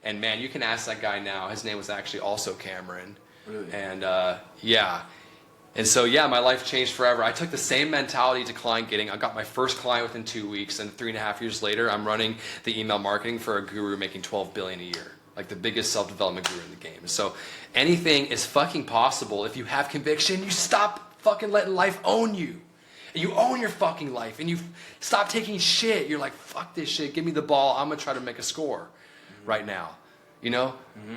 And man, you can ask that guy now. His name was actually also Cameron. Really? And yeah. And so, yeah, my life changed forever. I took the same mentality to client getting. I got my first client within 2 weeks, and 3.5 years later, I'm running the email marketing for a guru making $12 billion a year. Like the biggest self-development guru in the game. So anything is fucking possible. If you have conviction, you stop fucking letting life own you. And you own your fucking life, and you stop taking shit. You're like, fuck this shit, give me the ball, I'm gonna try to make a score right now. You know?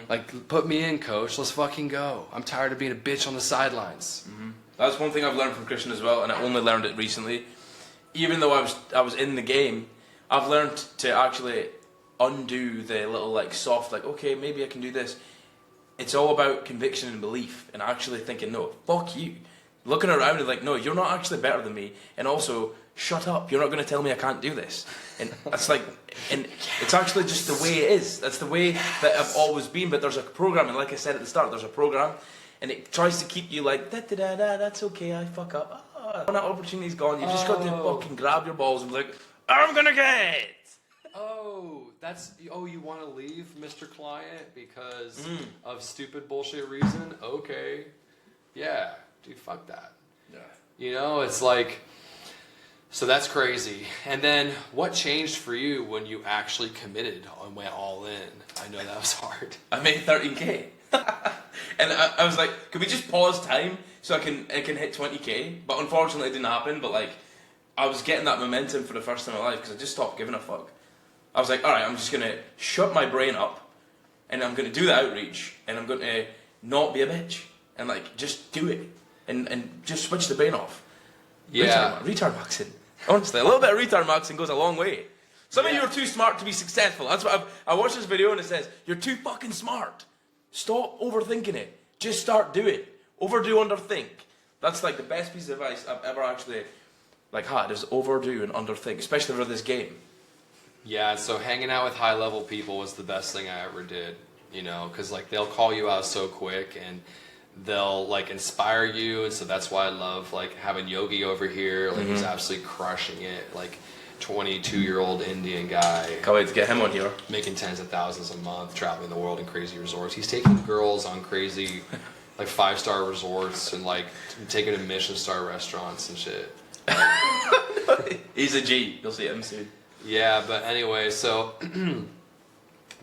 Like, put me in, coach, let's fucking go. I'm tired of being a bitch on the sidelines. That's one thing I've learned from Christian as well, and I only learned it recently. Even though I was in the game, I've learned to actually undo the little like soft, like, okay, maybe I can do this. It's all about conviction and belief, and actually thinking, no, fuck you. Looking around and like, no, you're not actually better than me, and also, shut up, you're not going to tell me I can't do this. And that's like, and it's actually just the way it is. That's the way that I've always been. But there's a program, and like I said at the start, there's a program, and it tries to keep you like, that's okay, I fuck up. When that opportunity's gone, you've just got to fucking grab your balls and be like, I'm gonna get it. You want to leave, Mr. Client, because of stupid bullshit reason? Okay. Yeah, dude, fuck that. Yeah. You know, it's like, so that's crazy. And then what changed for you when you actually committed and went all in? I know that was hard. I made 13K. And I was like, could we just pause time so I can hit 20K? But unfortunately it didn't happen. But like, I was getting that momentum for the first time in my life because I just stopped giving a fuck. I was like, alright, I'm just going to shut my brain up, and I'm going to do the outreach, and I'm going to not be a bitch, and like, just do it, and just switch the brain off. Yeah. Retard maxing. Honestly, a little bit of retard maxing goes a long way. Some of you are too smart to be successful. That's what I watched this video and it says, you're too fucking smart. Stop overthinking it. Just start doing it. Overdo, underthink. That's like the best piece of advice I've ever actually like had, is overdo and underthink, especially for this game. Yeah, so hanging out with high-level people was the best thing I ever did, you know, because like they'll call you out so quick and they'll like inspire you, and so that's why I love like having Yogi over here. Like he's absolutely crushing it, like 22-year-old Indian guy. Can't wait to get him on here. Making tens of thousands a month, traveling the world in crazy resorts. He's taking girls on crazy like 5-star resorts and like taking them to Michelin-star restaurants and shit. He's a G. You'll see him soon. Yeah, but anyway, so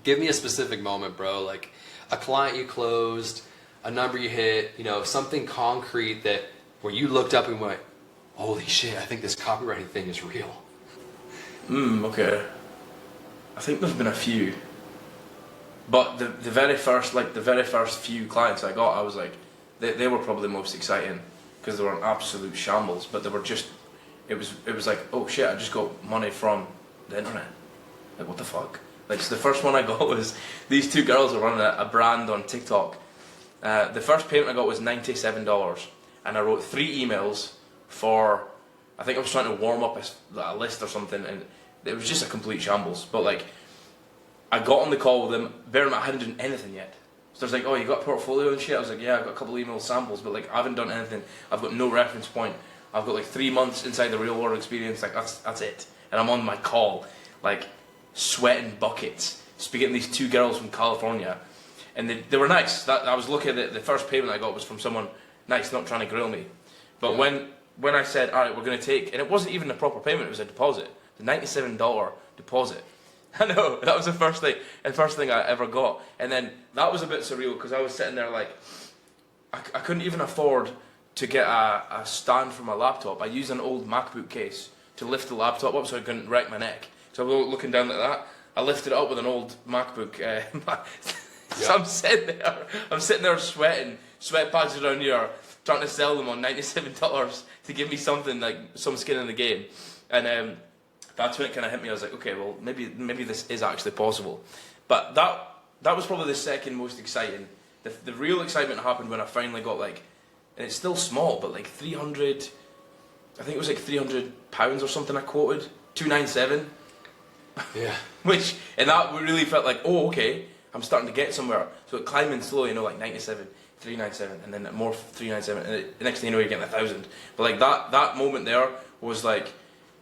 give me a specific moment, bro. Like a client you closed, a number you hit, you know, something concrete that where you looked up and went, holy shit, I think this copywriting thing is real. Okay. I think there's been a few. But the very first few clients I got, I was like, they were probably the most exciting because they were an absolute shambles, but they were just, it was like, oh shit, I just got money from the internet. Like, what the fuck? Like, so the first one I got was, these two girls are running a brand on TikTok. The first payment I got was $97, and I wrote 3 emails for, I think I was trying to warm up a list or something, and it was just a complete shambles. But like, I got on the call with them, bear in mind I hadn't done anything yet. there's like, oh, you got a portfolio and shit? I was like, yeah, I've got a couple email samples, but like I haven't done anything. I've got no reference point. I've got like 3 months inside the real world experience. Like that's it. And I'm on my call, like sweating buckets, speaking to these 2 girls from California, and they were nice. That I was looking at the first payment I got was from someone nice, not trying to grill me. But when I said, all right, we're going to take, and it wasn't even a proper payment, it was a deposit, the $97 deposit. I know, that was the first thing I ever got. And then that was a bit surreal because I was sitting there like, I couldn't even afford to get a stand for my laptop. I used an old MacBook case to lift the laptop up so I couldn't wreck my neck. So I was looking down like that. I lifted it up with an old MacBook. So I'm sitting there sweating, sweat patches around here, trying to sell them on $97 to give me something like some skin in the game. And that's when it kind of hit me. I was like, okay, well, maybe this is actually possible. But that was probably the second most exciting. The real excitement happened when I finally got like, and it's still small, but like 300, I think it was like £300 or something I quoted, 297. Yeah. Which, and that really felt like, oh, okay, I'm starting to get somewhere. So it climbing slow, you know, like 97, 397, and then more 397, and the next thing you know, you're getting 1,000. But like that moment there was like,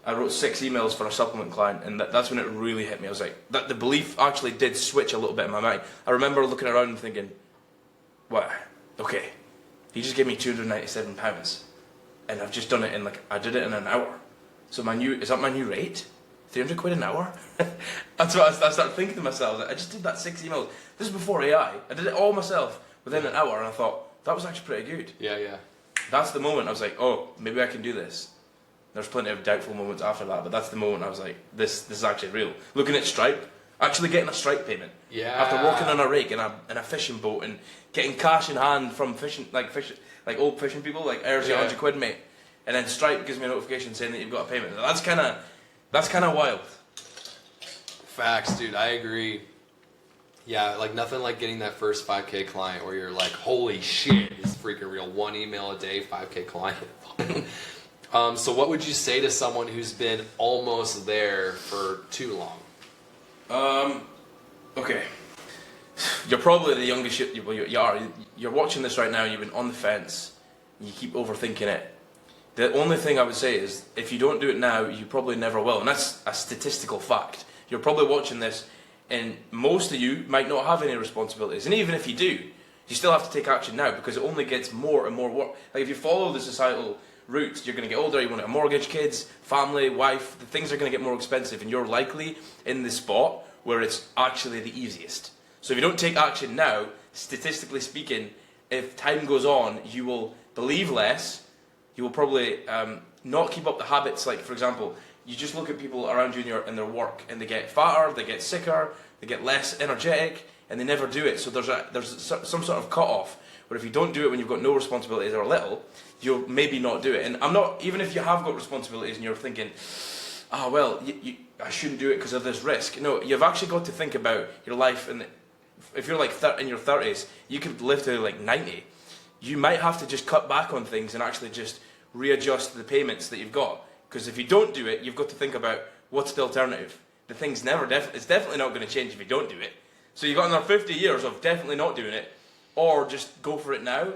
I wrote 6 emails for a supplement client, and that's when it really hit me. I was like, the belief actually did switch a little bit in my mind. I remember looking around and thinking, what? Okay, he just gave me £297, and I've just done it in like, I did it in an hour. So is that my new rate? 300 quid an hour? That's what I started thinking to myself. I was like, I just did that 6 emails. This is before AI. I did it all myself within an hour, and I thought, that was actually pretty good. Yeah. That's the moment I was like, oh, maybe I can do this. There's plenty of doubtful moments after that, but that's the moment I was like, this is actually real. Looking at Stripe, actually getting a Stripe payment. Yeah. After walking on a rig in a fishing boat and getting cash in hand from old fishing people, like, here's your 100 quid, mate. And then Stripe gives me a notification saying that you've got a payment. That's kind of wild. Facts, dude. I agree. Yeah, like nothing like getting that first 5K client where you're like, holy shit, it's freaking real. 1 email a day, 5K client. So what would you say to someone who's been almost there for too long? Okay. You're probably the youngest you are. You're watching this right now, you've been on the fence, you keep overthinking it. The only thing I would say is, if you don't do it now, you probably never will. And that's a statistical fact. You're probably watching this, and most of you might not have any responsibilities. And even if you do, you still have to take action now, because it only gets more and more work. Like, if you follow the societal route, you're going to get older, you want a mortgage, kids, family, wife, the things are going to get more expensive, and you're likely in the spot where it's actually the easiest. So if you don't take action now, statistically speaking, if time goes on, you will believe less, you will probably not keep up the habits. Like, for example, you just look at people around you in their work, and they get fatter, they get sicker, they get less energetic, and they never do it. So there's some sort of cut-off, where if you don't do it when you've got no responsibilities or little, you'll maybe not do it. And I'm not, even if you have got responsibilities and you're thinking, well, I shouldn't do it because of this risk. No, you've actually got to think about your life, and if you're like in your 30s, you could live to like 90. You might have to just cut back on things and actually just readjust the payments that you've got. Because if you don't do it, you've got to think about what's the alternative. The thing's it's definitely not going to change if you don't do it. So you've got another 50 years of definitely not doing it, or just go for it now.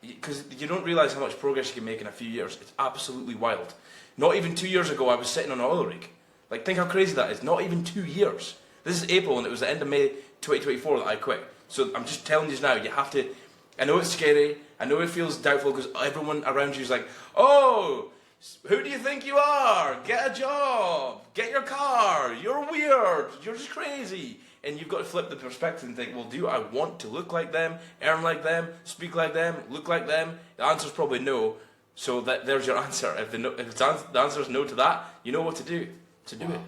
Because you don't realise how much progress you can make in a few years. It's absolutely wild. Not even 2 years ago, I was sitting on an oil rig. Like, think how crazy that is. Not even 2 years. This is April, and it was the end of May 2024 that I quit. So I'm just telling you now, you have to... I know it's scary. I know it feels doubtful because everyone around you is like, oh, who do you think you are? Get a job. Get your car. You're weird. You're just crazy. And you've got to flip the perspective and think, well, do I want to look like them, earn like them, speak like them, look like them? The answer's probably no. So there's your answer. If the answer is no to that, you know what to do. To do it.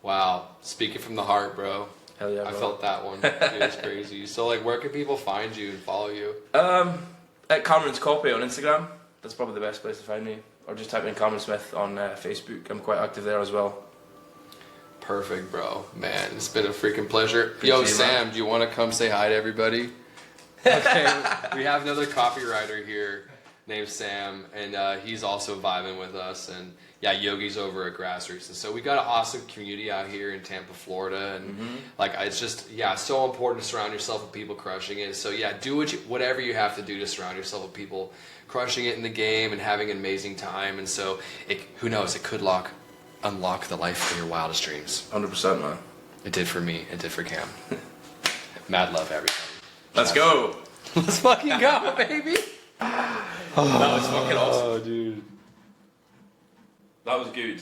Wow. Speaking from the heart, bro. Hell yeah, bro. I felt that one. It was crazy. So, like, where can people find you and follow you? At Cameron's Copy on Instagram. That's probably the best place to find me. Or just type in Cameron Smith on Facebook. I'm quite active there as well. Perfect, bro. Man, it's been a freaking pleasure. Yo, Sam, do you want to come say hi to everybody? Okay, we have another copywriter here named Sam, and he's also vibing with us. And Yogi's over at Grassroots. And so we got an awesome community out here in Tampa, Florida. And like, it's just, so important to surround yourself with people crushing it. So yeah, do whatever you have to do to surround yourself with people crushing it in the game and having an amazing time. And so who knows, it could unlock the life of your wildest dreams. 100%, man. It did for me. It did for Cam. Mad love, everybody. Let's go. Let's fucking go, baby. That was fucking awesome. Oh, dude. That was good.